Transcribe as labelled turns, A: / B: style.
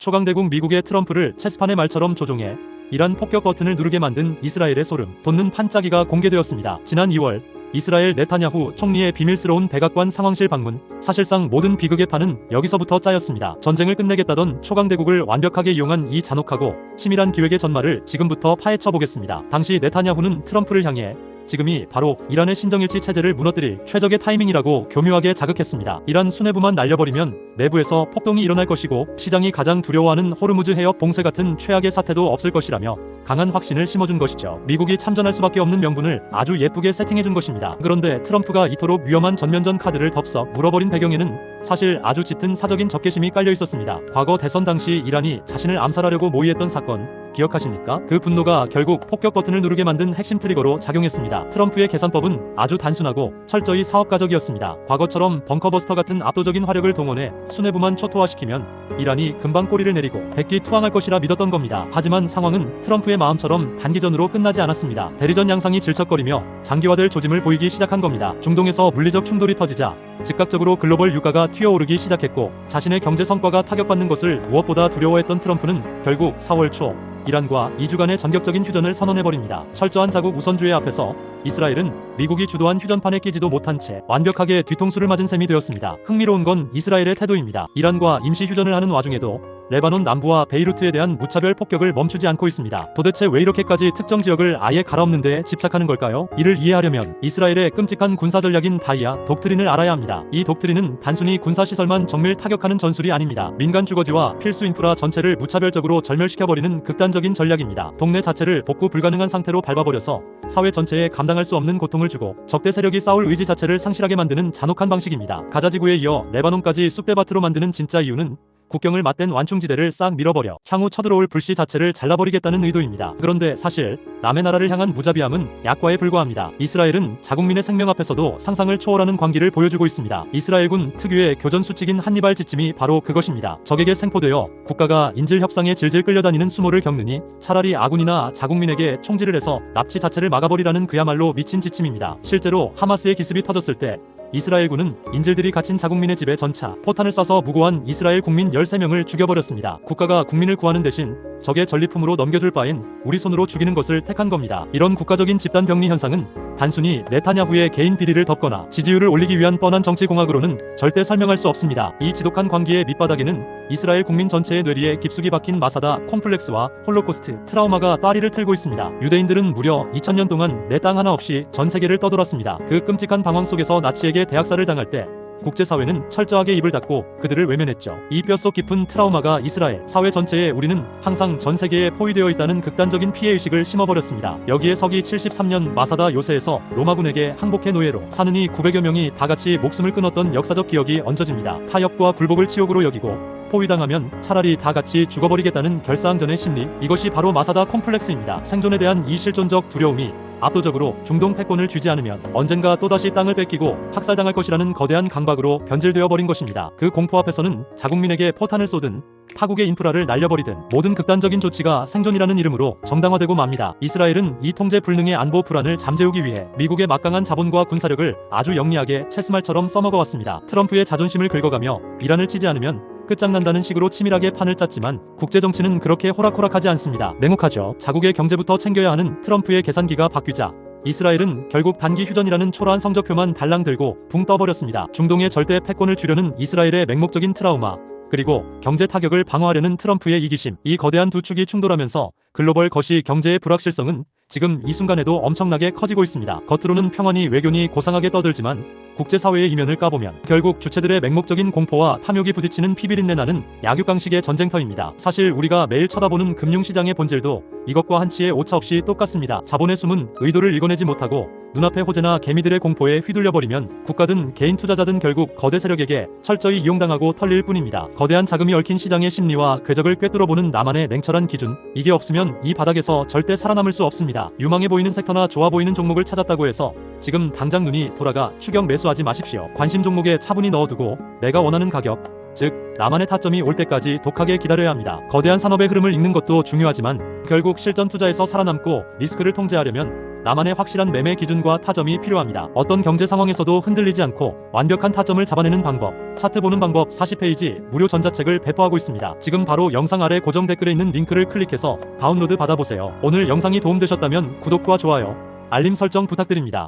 A: 초강대국 미국의 트럼프를 체스판의 말처럼 조종해 이란 폭격 버튼을 누르게 만든 이스라엘의 소름 돋는 판짜기가 공개되었습니다. 지난 2월 이스라엘 네타냐후 총리의 비밀스러운 백악관 상황실 방문, 사실상 모든 비극의 판은 여기서부터 짜였습니다. 전쟁을 끝내겠다던 초강대국을 완벽하게 이용한 이 잔혹하고 치밀한 기획의 전말을 지금부터 파헤쳐 보겠습니다. 당시 네타냐후는 트럼프를 향해 지금이 바로 이란의 신정일치 체제를 무너뜨릴 최적의 타이밍이라고 교묘하게 자극했습니다. 이란 수뇌부만 날려버리면 내부에서 폭동이 일어날 것이고 시장이 가장 두려워하는 호르무즈 해협 봉쇄 같은 최악의 사태도 없을 것이라며 강한 확신을 심어준 것이죠. 미국이 참전할 수밖에 없는 명분을 아주 예쁘게 세팅해준 것입니다. 그런데 트럼프가 이토록 위험한 전면전 카드를 덥석 물어버린 배경에는 사실 아주 짙은 사적인 적개심이 깔려 있었습니다. 과거 대선 당시 이란이 자신을 암살하려고 모의했던 사건 기억하십니까? 그 분노가 결국 폭격 버튼을 누르게 만든 핵심 트리거로 작용했습니다. 트럼프의 계산법은 아주 단순하고 철저히 사업가적이었습니다. 과거처럼 벙커버스터 같은 압도적인 화력을 동원해 수뇌부만 초토화시키면 이란이 금방 꼬리를 내리고 백기투항할 것이라 믿었던 겁니다. 하지만 상황은 트럼프의 마음처럼 단기전으로 끝나지 않았습니다. 대리전 양상이 질척거리며 장기화될 조짐을 보이기 시작한 겁니다. 중동에서 물리적 충돌이 터지자 즉각적으로 글로벌 유가가 튀어오르기 시작했고 자신의 경제 성과가 타격받는 것을 무엇보다 두려워했던 트럼프는 결국 4월 초 이란과 2주간의 전격적인 휴전을 선언해버립니다. 철저한 자국 우선주의 앞에서 이스라엘은 미국이 주도한 휴전판에 끼지도 못한 채 완벽하게 뒤통수를 맞은 셈이 되었습니다. 흥미로운 건 이스라엘의 태도입니다. 이란과 임시 휴전을 하는 와중에도 레바논 남부와 베이루트에 대한 무차별 폭격을 멈추지 않고 있습니다. 도대체 왜 이렇게까지 특정 지역을 아예 갈아엎는 데 집착하는 걸까요? 이를 이해하려면 이스라엘의 끔찍한 군사 전략인 다이아 독트린을 알아야 합니다. 이 독트린은 단순히 군사시설만 정밀 타격하는 전술이 아닙니다. 민간 주거지와 필수 인프라 전체를 무차별적으로 절멸시켜버리는 극단적인 전략입니다. 동네 자체를 복구 불가능한 상태로 밟아버려서 사회 전체에 감당할 수 없는 고통을 주고 적대 세력이 싸울 의지 자체를 상실하게 만드는 잔혹한 방식입니다. 가자지구에 이어 레바논까지 쑥대밭으로 만드는 진짜 이유는 국경을 맞댄 완충지대를 싹 밀어버려 향후 쳐들어올 불씨 자체를 잘라버리겠다는 의도입니다. 그런데 사실 남의 나라를 향한 무자비함은 약과에 불과합니다. 이스라엘은 자국민의 생명 앞에서도 상상을 초월하는 광기를 보여주고 있습니다. 이스라엘군 특유의 교전 수칙인 한니발 지침이 바로 그것입니다. 적에게 생포되어 국가가 인질 협상에 질질 끌려다니는 수모를 겪느니 차라리 아군이나 자국민에게 총질을 해서 납치 자체를 막아버리라는 그야말로 미친 지침입니다. 실제로 하마스의 기습이 터졌을 때 이스라엘군은 인질들이 갇힌 자국민의 집에 전차, 포탄을 쏴서 무고한 이스라엘 국민 13명을 죽여버렸습니다. 국가가 국민을 구하는 대신 적의 전리품으로 넘겨줄 바엔 우리 손으로 죽이는 것을 택한 겁니다. 이런 국가적인 집단 병리 현상은 단순히 네타냐후의 개인 비리를 덮거나 지지율을 올리기 위한 뻔한 정치공학으로는 절대 설명할 수 없습니다. 이 지독한 광기의 밑바닥에는 이스라엘 국민 전체의 뇌리에 깊숙이 박힌 마사다 콤플렉스와 홀로코스트 트라우마가 따리를 틀고 있습니다. 유대인들은 무려 2000년 동안 내 땅 하나 없이 전 세계를 떠돌았습니다. 그 끔찍한 방황 속에서 나치에게 대학살을 당할 때 국제사회는 철저하게 입을 닫고 그들을 외면했죠. 이 뼛속 깊은 트라우마가 이스라엘 사회 전체에 우리는 항상 전 세계에 포위되어 있다는 극단적인 피해의식을 심어버렸습니다. 여기에 서기 73년 마사다 요새에서 로마군에게 항복해 노예로 사느니 900여 명이 다같이 목숨을 끊었던 역사적 기억이 얹어집니다. 타협과 굴복을 치욕으로 여기고 포위당하면 차라리 다같이 죽어버리겠다는 결사항전의 심리, 이것이 바로 마사다 콤플렉스입니다. 생존에 대한 이 실존적 두려움이 압도적으로 중동 패권을 쥐지 않으면 언젠가 또다시 땅을 뺏기고 학살당할 것이라는 거대한 강박으로 변질되어 버린 것입니다. 그 공포 앞에서는 자국민에게 포탄을 쏘든 타국의 인프라를 날려버리든 모든 극단적인 조치가 생존이라는 이름으로 정당화되고 맙니다. 이스라엘은 이 통제 불능의 안보 불안을 잠재우기 위해 미국의 막강한 자본과 군사력을 아주 영리하게 체스말처럼 써먹어왔습니다. 트럼프의 자존심을 긁어가며 이란을 치지 않으면 끝장난다는 식으로 치밀하게 판을 짰지만 국제정치는 그렇게 호락호락하지 않습니다. 냉혹하죠. 자국의 경제부터 챙겨야 하는 트럼프의 계산기가 바뀌자 이스라엘은 결국 단기 휴전이라는 초라한 성적표만 달랑 들고 붕 떠버렸습니다. 중동의 절대 패권을 쥐려는 이스라엘의 맹목적인 트라우마, 그리고 경제 타격을 방어하려는 트럼프의 이기심, 이 거대한 두 축이 충돌하면서 글로벌 거시 경제의 불확실성은 지금 이 순간에도 엄청나게 커지고 있습니다. 겉으로는 평화니 외교니 고상하게 떠들지만 국제사회의 이면을 까보면 결국 주체들의 맹목적인 공포와 탐욕이 부딪히는 피비린내 나는 약육강식의 전쟁터입니다. 사실 우리가 매일 쳐다보는 금융시장의 본질도 이것과 한치의 오차없이 똑같습니다. 자본의 숨은 의도를 읽어내지 못하고 눈앞의 호재나 개미들의 공포에 휘둘려버리면 국가든 개인 투자자든 결국 거대 세력에게 철저히 이용당하고 털릴 뿐입니다. 거대한 자금이 얽힌 시장의 심리와 궤적을 꿰뚫어보는 나만의 냉철한 기준, 이게 없으면 이 바닥에서 절대 살아남을 수 없습니다. 유망해 보이는 섹터나 좋아 보이는 종목을 찾았다고 해서 지금 당장 눈이 돌아가 추격 매수하지 마십시오. 관심 종목에 차분히 넣어두고 내가 원하는 가격, 즉 나만의 타점이 올 때까지 독하게 기다려야 합니다. 거대한 산업의 흐름을 읽는 것도 중요하지만 결국 실전 투자에서 살아남고 리스크를 통제하려면 나만의 확실한 매매 기준과 타점이 필요합니다. 어떤 경제 상황에서도 흔들리지 않고 완벽한 타점을 잡아내는 방법, 차트 보는 방법 40페이지 무료 전자책을 배포하고 있습니다. 지금 바로 영상 아래 고정 댓글에 있는 링크를 클릭해서 다운로드 받아보세요. 오늘 영상이 도움되셨다면 구독과 좋아요, 알림 설정 부탁드립니다.